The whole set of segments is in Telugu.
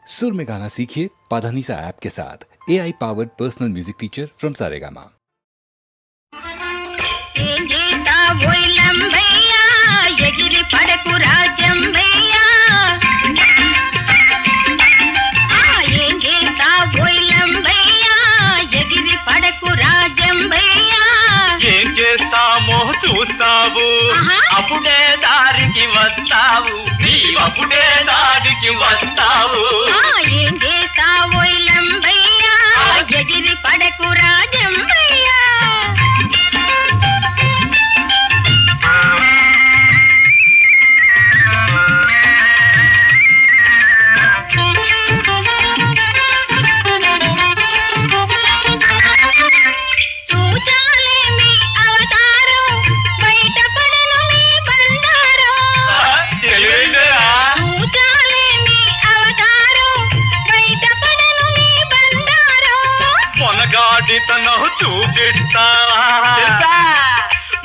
सुर में गाना सीखिए पाधानीसा ऐप के साथ। AI powered personal music teacher from Saregama. చూస్తావు అప్పుడే దారికి వస్తావు నీవప్పుడే దారికి వస్తావు ఏం చేస్తావో లంబయ్యా ఎగిరి పడకు రాజంబయ్యా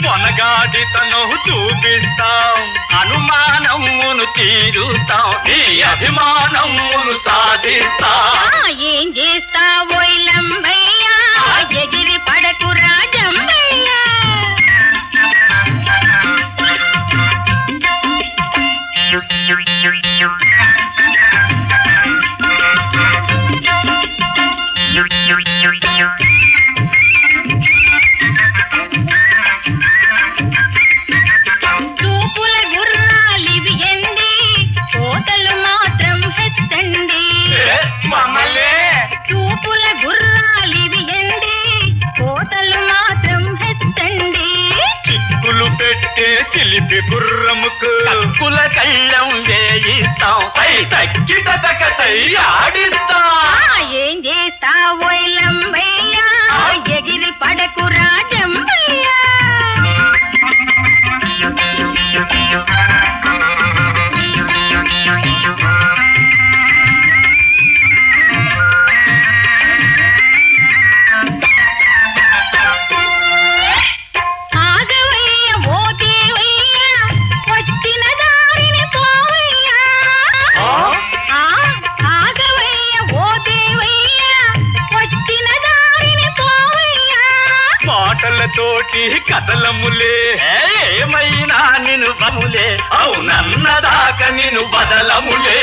మొనగాడితను చూపిస్తాం అనుమానమును తీరుతాం నీ అభిమానమును సాధిస్తాం ఏం చేస్తావో లంబయ్యా ఎగిరి పడకు రాజంబయ్యా చూపుల గుర్రాలివి ఎండి కోతలు మాత్రం హెచ్చండి చూపుల గుర్రాలివి ఎండి కోతలు మాత్రం హెచ్చండి చిక్కులు పెట్టే చిలిపి గుర్రముకు కక్కుల కళ్ళం వేయిస్తాం తగ్గి తగకై ఆడిస్తాం ఏం చేస్తావో లంబయ్యా ఎగిరి పడకు రాజంబయ్యా తోటి కథలములే ఏమైనా నిను బములే అవునన్నదాక నిను బదలములే